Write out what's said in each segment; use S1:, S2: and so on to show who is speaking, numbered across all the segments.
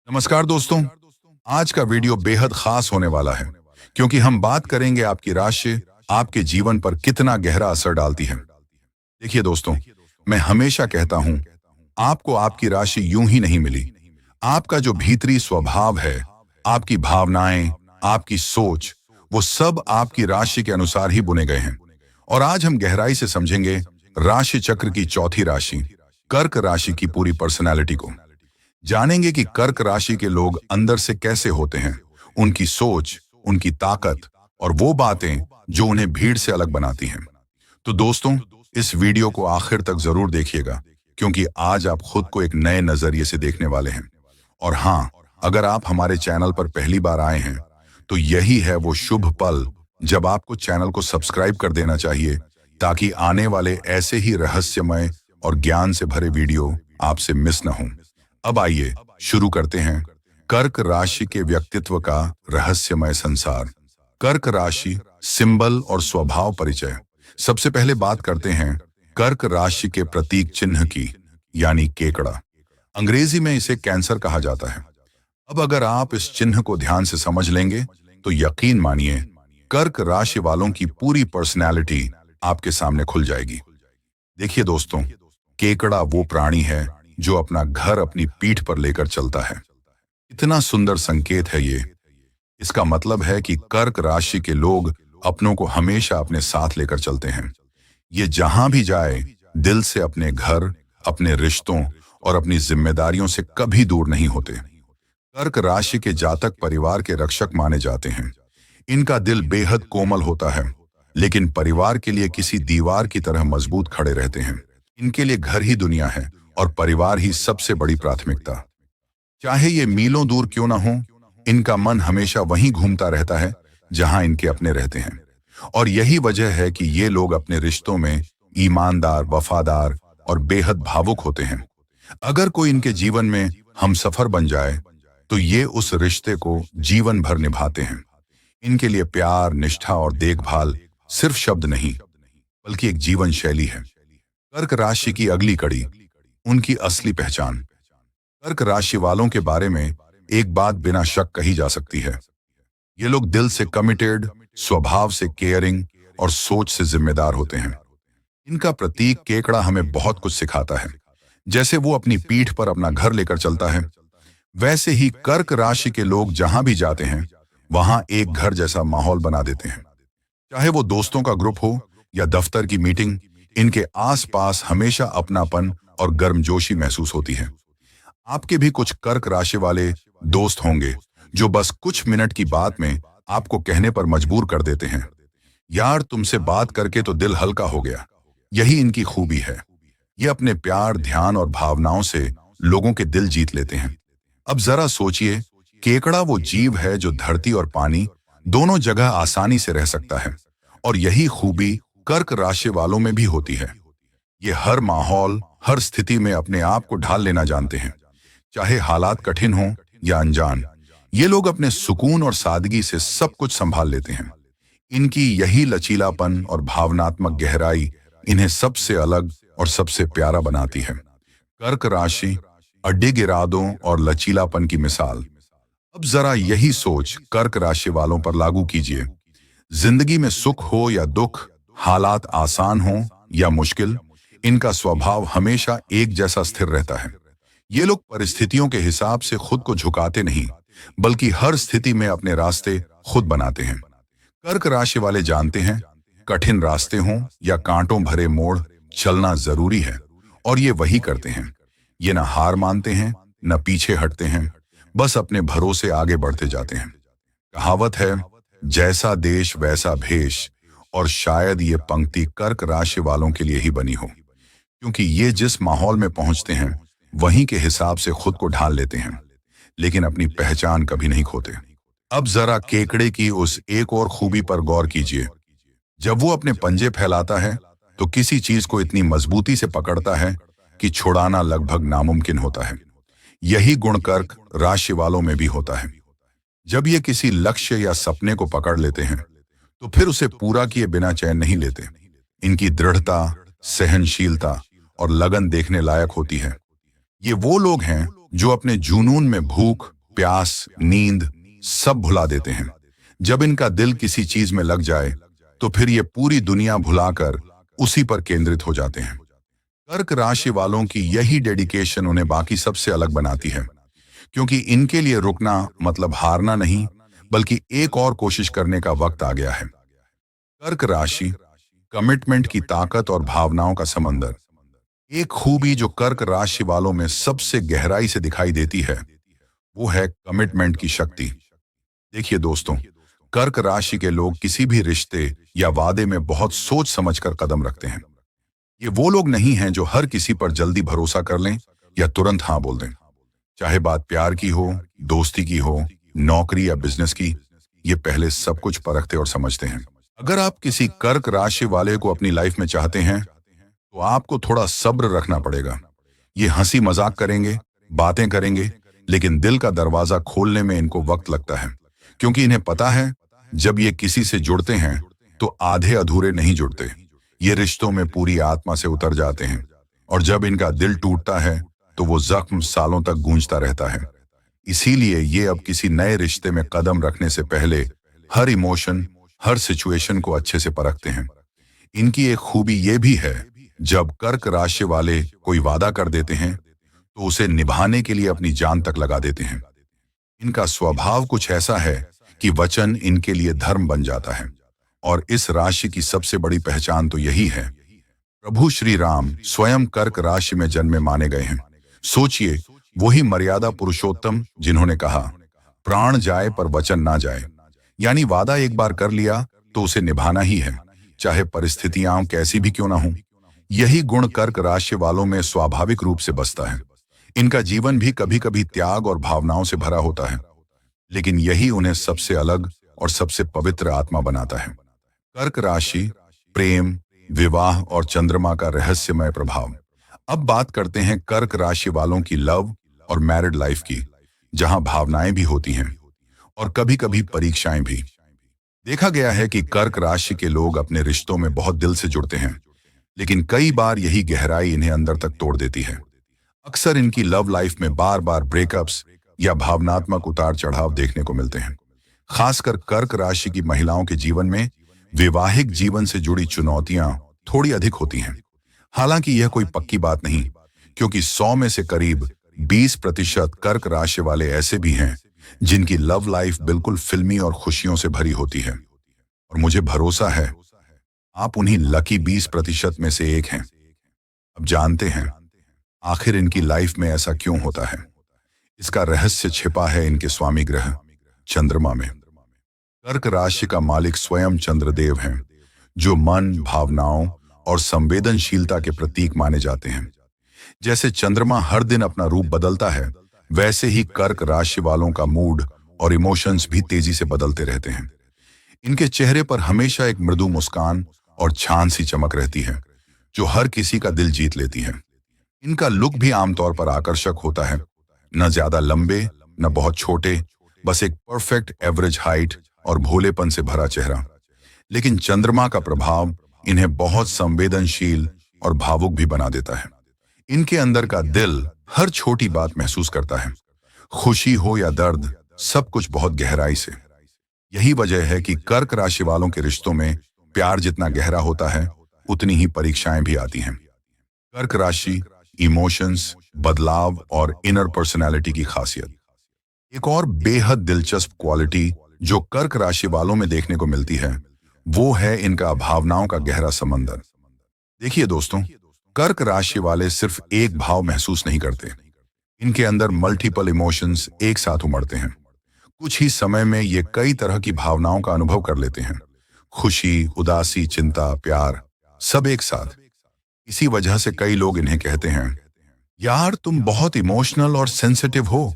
S1: नमस्कार दोस्तों। आज का वीडियो बेहद खास होने वाला है क्योंकि हम बात करेंगे आपकी राशि आपके जीवन पर कितना गहरा असर डालती है। देखिए दोस्तों, मैं हमेशा कहता हूं, आपको आपकी राशि यूं ही नहीं मिली। आपका जो भीतरी स्वभाव है, आपकी भावनाएं, आपकी सोच, वो सब आपकी राशि के अनुसार ही बुने गए हैं। और आज हम गहराई से समझेंगे राशि चक्र की चौथी राशि, कर्क राशि की पूरी पर्सनालिटी को। जानेंगे कि कर्क राशि के लोग अंदर से कैसे होते हैं, उनकी सोच, उनकी ताकत और वो बातें जो उन्हें भीड़ से अलग बनाती हैं। तो दोस्तों, इस वीडियो को आखिर तक जरूर देखिएगा क्योंकि आज आप खुद को एक नए नजरिए से देखने वाले हैं। और हाँ, अगर आप हमारे चैनल पर पहली बार आए हैं तो यही है वो शुभ पल जब आपको चैनल को सब्सक्राइब कर देना चाहिए ताकि आने वाले ऐसे ही रहस्यमय और ज्ञान से भरे वीडियो आपसे मिस न हों। अब आइए शुरू करते हैं कर्क राशि के व्यक्तित्व का रहस्यमय संसार। कर्क राशि, सिंबल और स्वभाव परिचय। सबसे पहले बात करते हैं कर्क राशि के प्रतीक चिन्ह की, यानी केकड़ा। अंग्रेजी में इसे कैंसर कहा जाता है। अब अगर आप इस चिन्ह को ध्यान से समझ लेंगे तो यकीन मानिए, कर्क राशि वालों की पूरी पर्सनैलिटी आपके सामने खुल जाएगी। देखिए दोस्तों, केकड़ा वो प्राणी है जो अपना घर अपनी पीठ पर लेकर चलता है। इतना सुंदर संकेत है ये। इसका मतलब है कि कर्क राशि के लोग अपनों को हमेशा अपने साथ लेकर चलते हैं। ये जहां भी जाए, दिल से अपने घर, अपने रिश्तों और अपनी जिम्मेदारियों से कभी दूर नहीं होते। कर्क राशि के जातक परिवार के रक्षक माने जाते हैं। इनका दिल बेहद कोमल होता है, लेकिन परिवार के लिए किसी दीवार की तरह मजबूत खड़े रहते हैं। इनके लिए घर ही दुनिया है और परिवार ही सबसे बड़ी प्राथमिकता। चाहे ये मीलों दूर क्यों ना हो, इनका मन हमेशा वहीं घूमता रहता है जहां इनके अपने रहते हैं। और यही वजह है कि ये लोग अपने रिश्तों में ईमानदार, वफादार और बेहद भावुक होते हैं। अगर कोई इनके जीवन में हमसफर बन जाए तो ये उस रिश्ते को जीवन भर निभाते हैं। इनके लिए प्यार, निष्ठा और देखभाल सिर्फ शब्द नहीं, बल्कि एक जीवन शैली है। कर्क राशि की अगली कड़ी, उनकी असली पहचान। कर्क राशि वालों के बारे में एक बात बिना शक कही जा सकती है, ये लोग दिल से कमिटेड, स्वभाव से केयरिंग और सोच से जिम्मेदार होते हैं। इनका प्रतीक केकड़ा हमें बहुत कुछ सिखाता है। जैसे वो अपनी पीठ पर अपना घर लेकर चलता है, वैसे ही कर्क राशि के लोग जहां भी जाते हैं वहां एक घर जैसा माहौल बना देते हैं। चाहे वो दोस्तों का ग्रुप हो या दफ्तर की मीटिंग, इनके आसपास हमेशा अपनापन और गर्मजोशी महसूस होती है। आपके भी कुछ कर्क राशि वाले दोस्त होंगे जो बस कुछ मिनट की बात में आपको कहने पर मजबूर कर देते हैं, यार तुमसे बात करके तो दिल हल्का हो गया। यही इनकी खूबी है। ये अपने प्यार, ध्यान और भावनाओं से लोगों के दिल जीत लेते हैं। अब जरा सोचिए, केकड़ा वो जीव है जो धरती और पानी दोनों जगह आसानी से रह सकता है। और यही खूबी कर्क राशि वालों में भी होती है। ये हर माहौल, हर स्थिति में अपने आप को ढाल लेना जानते हैं। चाहे हालात कठिन हो या अनजान, ये लोग अपने सुकून और सादगी से सब कुछ संभाल लेते हैं। इनकी यही लचीलापन और भावनात्मक गहराई इन्हें सबसे अलग और सबसे प्यारा बनाती है। कर्क राशि, अडिग इरादों और लचीलापन की मिसाल। अब जरा यही सोच कर्क राशि वालों पर लागू कीजिए। जिंदगी में सुख हो या दुख, हालात आसान हो या मुश्किल, इनका स्वभाव हमेशा एक जैसा स्थिर रहता है। ये लोग परिस्थितियों के हिसाब से खुद को झुकाते नहीं, बल्कि हर स्थिति में अपने रास्ते खुद बनाते हैं। कर्क राशि वाले जानते हैं, कठिन रास्ते हों या कांटों भरे मोड़, चलना जरूरी है, और ये वही करते हैं। ये न हार मानते हैं, न पीछे हटते हैं, बस अपने भरोसे आगे बढ़ते जाते हैं। कहावत है, जैसा देश वैसा भेष, और शायद ये पंक्ति कर्क राशि वालों के लिए ही बनी हो, क्योंकि ये जिस माहौल में पहुंचते हैं वहीं के हिसाब से खुद को ढाल लेते हैं, लेकिन अपनी पहचान कभी नहीं खोते। अब जरा केकड़े की उस एक और खूबी पर गौर कीजिए। जब वो अपने पंजे फैलाता है तो किसी चीज को इतनी मजबूती से पकड़ता है कि छुड़ाना लगभग नामुमकिन होता है। यही गुण कर्क राशि वालों में भी होता है। जब ये किसी लक्ष्य या सपने को पकड़ लेते हैं तो फिर उसे पूरा किए बिना चैन नहीं लेते। इनकी दृढ़ता, सहनशीलता और लगन देखने लायक होती है। ये वो लोग हैं जो अपने जुनून में भूख प्यास, नींद सब भुला देते हैं। जब इनका दिल किसी चीज में लग जाए तो फिर ये पूरी दुनिया भुलाकर उसी पर केंद्रित हो जाते हैं। कर्क राशि वालों की यही डेडिकेशन उन्हें बाकी सबसे अलग बनाती है, क्योंकि इनके लिए रुकना मतलब हारना नहीं, बल्कि एक और कोशिश करने का वक्त आ गया है। कर्क राशि, कमिटमेंट की ताकत और भावनाओं का समंदर। एक खूबी जो कर्क राशि वालों में सबसे गहराई से दिखाई देती है वो है कमिटमेंट की शक्ति। देखिए दोस्तों, कर्क राशि के लोग किसी भी रिश्ते या वादे में बहुत सोच समझकर कदम रखते हैं। ये वो लोग नहीं हैं जो हर किसी पर जल्दी भरोसा कर लें या तुरंत हाँ बोल दें। चाहे बात प्यार की हो, दोस्ती की हो, नौकरी या बिजनेस की, ये पहले सब कुछ परखते और समझते हैं। अगर आप किसी कर्क राशि वाले को अपनी लाइफ में चाहते हैं तो आपको थोड़ा सब्र रखना पड़ेगा। ये हंसी मजाक करेंगे, बातें करेंगे, लेकिन दिल का दरवाजा खोलने में इनको वक्त लगता है, क्योंकि इन्हें पता है जब ये किसी से जुड़ते हैं तो आधे अधूरे नहीं जुड़ते। ये रिश्तों में पूरी आत्मा से उतर जाते हैं, और जब इनका दिल टूटता है तो वो जख्म सालों तक गूंजता रहता है। इसीलिए ये अब किसी नए रिश्ते में कदम रखने से पहले हर इमोशन, हर सिचुएशन को अच्छे से परखते हैं। इनकी एक खूबी ये भी है, जब कर्क राशि वाले कोई वादा कर देते हैं तो उसे निभाने के लिए अपनी जान तक लगा देते हैं। इनका स्वभाव कुछ ऐसा है कि वचन इनके लिए धर्म बन जाता है, और इस राशि की सबसे बड़ी पहचान तो यही है। प्रभु श्री राम स्वयं कर्क राशि में जन्मे माने गए हैं। सोचिए, वही मर्यादा पुरुषोत्तम जिन्होंने कहा, प्राण जाए पर वचन ना जाए। यानी वादा एक बार कर लिया तो उसे निभाना ही है, चाहे परिस्थितियां कैसी भी क्यों ना हो। यही गुण कर्क राशि वालों में स्वाभाविक रूप से बसता है। इनका जीवन भी कभी कभी त्याग और भावनाओं से भरा होता है, लेकिन यही उन्हें सबसे अलग और सबसे पवित्र आत्मा बनाता है। कर्क राशि, प्रेम, विवाह और चंद्रमा का रहस्यमय प्रभाव। अब बात करते हैं कर्क राशि वालों की लव और मैरिड लाइफ की, जहां भावनाएं भी होती हैं और कभी कभी परीक्षाएं भी। देखा गया है कि कर्क राशि के लोग अपने रिश्तों में बहुत दिल से जुड़ते हैं, लेकिन कई बार यही गहराई इन्हें अंदर तक तोड़ देती है। अक्सर इनकी लव लाइफ में बार बार ब्रेकअप्स या भावनात्मक उतार चढ़ाव देखने को मिलते हैं। खासकर कर्क राशि की महिलाओं के जीवन में वैवाहिक जीवन से जुड़ी चुनौतियां थोड़ी अधिक होती हैं। हालांकि यह कोई पक्की बात नहीं, क्योंकि 100 में से करीब 20% कर्क राशि वाले ऐसे भी हैं जिनकी लव लाइफ बिल्कुल फिल्मी और खुशियों से भरी होती है। और मुझे भरोसा है आप उन्हीं लकी 20% में से एक हैं। अब जानते हैं आखिर इनकी लाइफ में ऐसा क्यों होता है। इसका रहस्य छिपा है इनके स्वामी ग्रह चंद्रमा में। कर्क राशि का मालिक स्वयं चंद्रदेव हैं, जो मन, भावनाओं और संवेदनशीलता के प्रतीक माने जाते हैं। जैसे चंद्रमा हर दिन अपना रूप बदलता है, वैसे ही कर्क राशि वालों का मूड और इमोशंस भी तेजी से बदलते रहते हैं। इनके चेहरे पर हमेशा एक मृदु मुस्कान और छान सी चमक रहती है, जो हर किसी का दिल जीत लेती है। इनका लुक भी आमतौर पर आकर्षक होता है, न ज्यादा लंबे न बहुत छोटे, बस एक परफेक्ट एवरेज हाइट और भोलेपन से भरा चेहरा। लेकिन चंद्रमा का प्रभाव इन्हें बहुत संवेदनशील और भावुक भी बना देता है। इनके अंदर का दिल हर छोटी बात महसूस करता है, खुशी हो या दर्द, सब कुछ बहुत गहराई से। यही वजह है कि कर्क राशि वालों के रिश्तों में प्यार जितना गहरा होता है, उतनी ही परीक्षाएं भी आती हैं। कर्क राशि, इमोशंस, बदलाव और इनर पर्सनालिटी की खासियत। एक और बेहद दिलचस्प क्वालिटी जो कर्क राशि वालों में देखने को मिलती है, वो है इनका भावनाओं का गहरा समंदर। देखिए दोस्तों, कर्क राशि वाले सिर्फ एक भाव महसूस नहीं करते, इनके अंदर मल्टीपल इमोशंस एक साथ उमड़ते हैं। कुछ ही समय में ये कई तरह की भावनाओं का अनुभव कर लेते हैं, खुशी, उदासी, चिंता, प्यार, सब एक साथ। इसी वजह से कई लोग इन्हें कहते हैं, यार तुम बहुत इमोशनल और सेंसिटिव हो।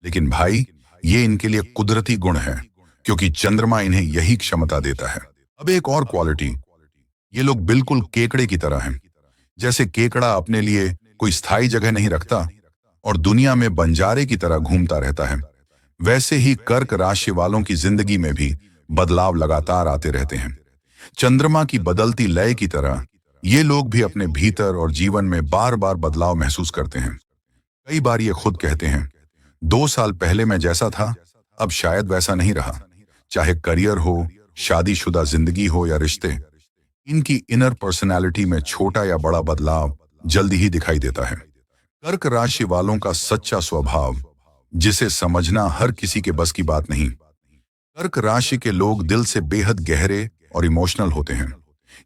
S1: लेकिन भाई, ये इनके लिए कुदरती गुण है, क्योंकि चंद्रमा इन्हें यही क्षमता देता है। अब एक और क्वालिटी, ये लोग बिल्कुल केकड़े की तरह हैं। जैसे केकड़ा अपने लिए कोई स्थायी जगह नहीं रखता और दुनिया में बंजारे की तरह घूमता रहता है, वैसे ही कर्क राशि वालों की जिंदगी में भी बदलाव लगातार आते रहते हैं। चंद्रमा की बदलती लय की तरह ये लोग भी अपने भीतर और जीवन में बार बार बदलाव महसूस करते हैं। कई बार ये खुद कहते हैं, 2 साल पहले मैं जैसा था, अब शायद वैसा नहीं रहा। चाहे करियर हो, शादीशुदा जिंदगी हो या रिश्ते, इनकी इनर पर्सनालिटी में छोटा या बड़ा बदलाव जल्दी ही दिखाई देता है। कर्क राशि वालों का सच्चा स्वभाव, जिसे समझना हर किसी के बस की बात नहीं। कर्क राशि के लोग दिल से बेहद गहरे और इमोशनल होते हैं।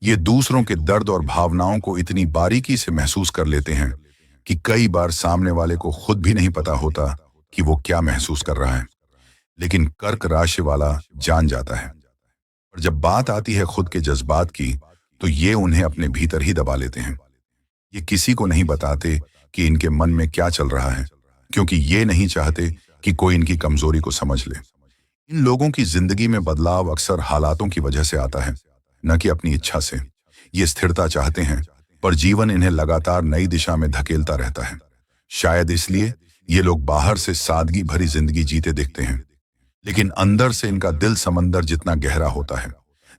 S1: ये दूसरों के दर्द और भावनाओं को इतनी बारीकी से महसूस कर लेते हैं कि कई बार सामने वाले को खुद भी नहीं पता होता कि वो क्या महसूस कर रहा है। लेकिन कर्क राशि वाला जान जाता है। और जब बात आती है खुद के जज्बात की, तो ये उन्हें अपने भीतर ही दबा लेते हैं। ये किसी को नहीं बताते कि इनके मन में क्या चल रहा है, क्योंकि ये नहीं चाहते कि कोई इनकी कमजोरी को समझ ले। इन लोगों की जिंदगी में बदलाव अक्सर हालातों की वजह से आता है, न कि अपनी इच्छा से। ये स्थिरता चाहते हैं, पर जीवन इन्हें लगातार नई दिशा में धकेलता रहता है। शायद इसलिए ये लोग बाहर से सादगी भरी जिंदगी जीते दिखते हैं, लेकिन अंदर से इनका दिल समंदर जितना गहरा होता है।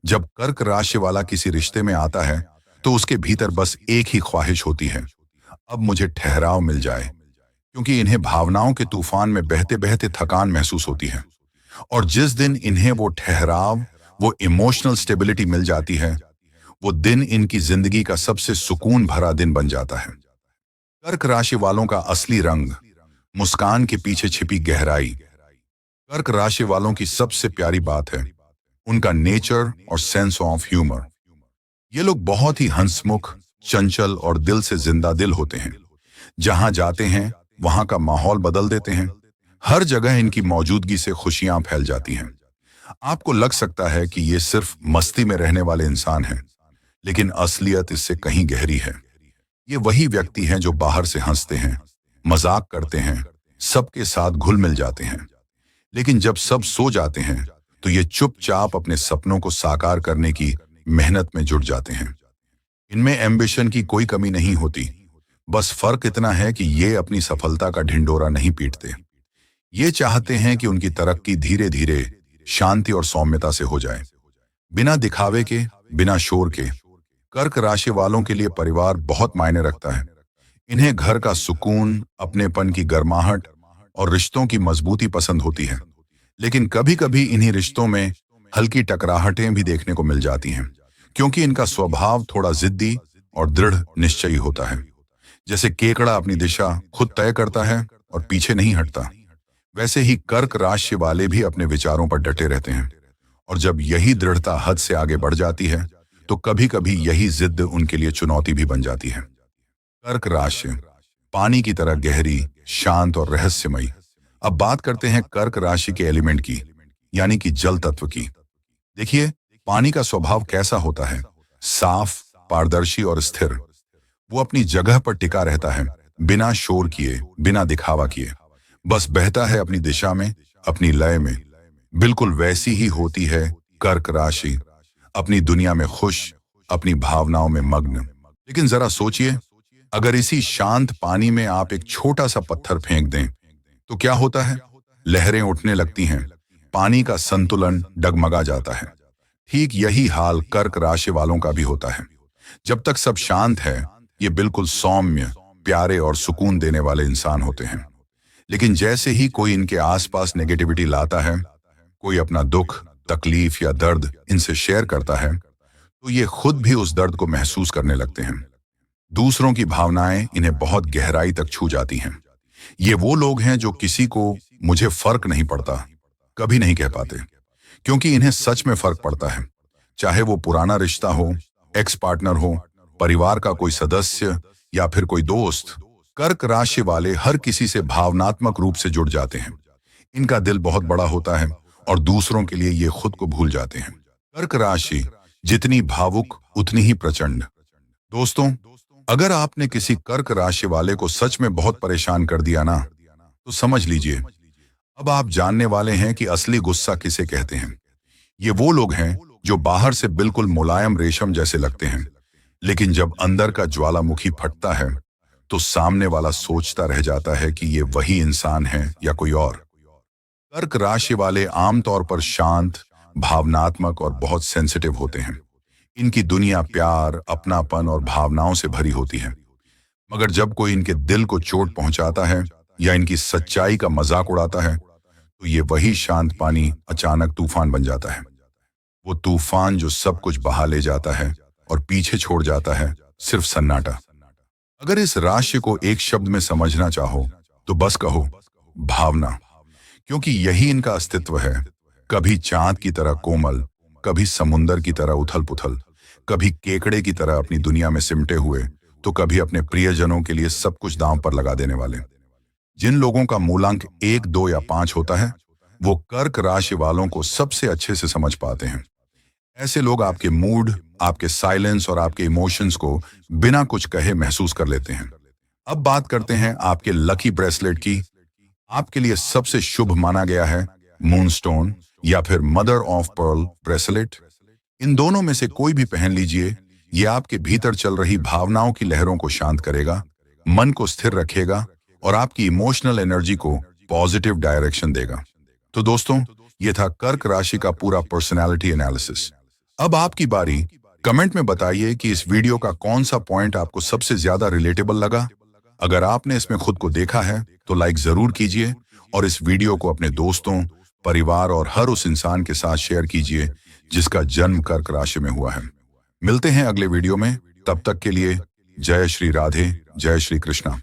S1: जब कर्क राशि वाला किसी रिश्ते में आता है, तो उसके भीतर बस एक ही ख्वाहिश होती है, अब मुझे ठहराव मिल जाए, क्योंकि इन्हें भावनाओं के तूफान में बहते बहते थकान महसूस होती है। और जिस दिन इन्हें वो ठहराव, वो इमोशनल स्टेबिलिटी मिल जाती है, वो दिन इनकी जिंदगी का सबसे सुकून भरा दिन बन जाता है। कर्क राशि वालों का असली रंग, मुस्कान के पीछे छिपी गहराई। कर्क राशि वालों की सबसे प्यारी बात है उनका नेचर और सेंस ऑफ ह्यूमर। ये लोग बहुत ही हंसमुख, चंचल और दिल से जिंदा दिल होते हैं। जहां जाते हैं वहां का माहौल बदल देते हैं। हर जगह इनकी मौजूदगी से खुशियां फैल जाती हैं। आपको लग सकता है कि ये सिर्फ मस्ती में रहने वाले इंसान हैं, लेकिन असलियत इससे कहीं गहरी है। ये वही व्यक्ति हैं जो बाहर से हंसते हैं, मजाक करते हैं, सबके साथ घुल मिल जाते हैं, लेकिन जब सब सो जाते हैं तो ये चुपचाप अपने सपनों को साकार करने की मेहनत में जुट जाते हैं। इनमें एम्बिशन की कोई कमी नहीं होती, बस फर्क इतना है कि ये अपनी सफलता का ढिंडोरा नहीं पीटते। ये चाहते हैं कि उनकी तरक्की धीरे धीरे शांति और सौम्यता से हो जाए, बिना दिखावे के, बिना शोर के। कर्क राशि वालों के लिए परिवार बहुत मायने रखता है। इन्हें घर का सुकून, अपनेपन की गर्माहट और रिश्तों की मजबूती पसंद होती है। लेकिन कभी कभी इन्हीं रिश्तों में हल्की टकराहटें भी देखने को मिल जाती हैं, क्योंकि इनका स्वभाव थोड़ा जिद्दी और दृढ़ निश्चयी होता है। जैसे केकड़ा अपनी दिशा खुद तय करता है और पीछे नहीं हटता, वैसे ही कर्क राशि वाले भी अपने विचारों पर डटे रहते हैं। और जब यही दृढ़ता हद से आगे बढ़ जाती है, तो कभी कभी यही जिद उनके लिए चुनौती भी बन जाती है। कर्क राशि पानी की तरह गहरी, शांत और रहस्यमयी। अब बात करते हैं कर्क राशि के एलिमेंट की, यानी कि जल तत्व की। देखिए, पानी का स्वभाव कैसा होता है, साफ, पारदर्शी और स्थिर। वो अपनी जगह पर टिका रहता है, बिना शोर किए, बिना दिखावा किए। बस बहता है अपनी दिशा में, अपनी लय में। बिल्कुल वैसी ही होती है कर्क राशि, अपनी दुनिया में खुश, अपनी भावनाओं में मग्न। लेकिन जरा सोचिए, अगर इसी शांत पानी में आप एक छोटा सा पत्थर फेंक दें, तो क्या होता है? लहरें उठने लगती हैं, पानी का संतुलन डगमगा जाता है। ठीक यही हाल कर्क राशि वालों का भी होता है। जब तक सब शांत है, ये बिल्कुल सौम्य, प्यारे और सुकून देने वाले इंसान होते हैं। लेकिन जैसे ही कोई इनके आसपास नेगेटिविटी लाता है, कोई अपना दुख, तकलीफ या दर्द इनसे शेयर करता है, तो ये खुद भी उस दर्द को महसूस करने लगते हैं। दूसरों की भावनाएं इन्हें बहुत गहराई तक छू जाती हैं। ये वो लोग हैं जो किसी को मुझे फर्क नहीं पड़ता कभी नहीं कह पाते, क्योंकि इन्हें सच में फर्क पड़ता है। चाहे वो पुराना रिश्ता हो, एक्स पार्टनर हो, परिवार का कोई सदस्य या फिर कोई दोस्त। कर्क राशि वाले हर किसी से भावनात्मक रूप से जुड़ जाते हैं। इनका दिल बहुत बड़ा होता है और दूसरों के लिए ये खुद को भूल जाते हैं। कर्क राशि जितनी भावुक उतनी ही प्रचंड। दोस्तों, अगर आपने किसी कर्क राशि वाले को सच में बहुत परेशान कर दिया ना, तो समझ लीजिए, अब आप जानने वाले हैं कि असली गुस्सा किसे कहते हैं। ये वो लोग हैं जो बाहर से बिल्कुल मुलायम रेशम जैसे लगते हैं, लेकिन जब अंदर का ज्वालामुखी फटता है, तो सामने वाला सोचता रह जाता है कि ये वही इंसान है या कोई और। कर्क राशि वाले आमतौर पर शांत, भावनात्मक और बहुत सेंसिटिव होते हैं। इनकी दुनिया प्यार, अपनापन और भावनाओं से भरी होती है। मगर जब कोई इनके दिल को चोट पहुंचाता है, या इनकी सच्चाई का मजाक उड़ाता है, तो ये वही शांत पानी अचानक तूफान बन जाता है। वो तूफान जो सब कुछ बहा ले जाता है और पीछे छोड़ जाता है सिर्फ सन्नाटा। अगर इस राशि को एक शब्द में समझना चाहो तो बस कहो भावना, क्योंकि यही इनका अस्तित्व है। कभी चांद की तरह कोमल, कभी समुंदर की तरह उथल पुथल, कभी केकड़े की तरह अपनी दुनिया में सिमटे हुए, तो कभी अपने प्रियजनों के लिए सब कुछ दांव पर लगा देने वाले। जिन लोगों का मूलांक 1, 2 या 5 होता है, वो कर्क राशि वालों को सबसे अच्छे से समझ पाते हैं। ऐसे लोग आपके मूड, आपके साइलेंस और आपके इमोशंस को बिना कुछ कहे महसूस कर लेते हैं। अब बात करते हैं आपके लकी ब्रेसलेट की। आपके लिए सबसे शुभ माना गया है मूनस्टोन या फिर मदर ऑफ पर्ल ब्रेसलेट। इन दोनों में से कोई भी पहन लीजिए, ये आपके भीतर चल रही भावनाओं की लहरों को शांत करेगा, मन को स्थिर रखेगा और आपकी इमोशनल एनर्जी को पॉजिटिव डायरेक्शन देगा। तो दोस्तों, ये था कर्क राशि का पूरा पर्सनालिटी एनालिसिस। अब आपकी बारी। कमेंट में बताइए कि इस वीडियो का कौन सा पॉइंट आपको सबसे ज्यादा रिलेटेबल लगा। अगर आपने इसमें खुद को देखा है तो लाइक जरूर कीजिए और इस वीडियो को अपने दोस्तों, परिवार और हर उस इंसान के साथ शेयर कीजिए जिसका जन्म कर्क राशि में हुआ है। मिलते हैं अगले वीडियो में, तब तक के लिए जय श्री राधे, जय श्री कृष्णा।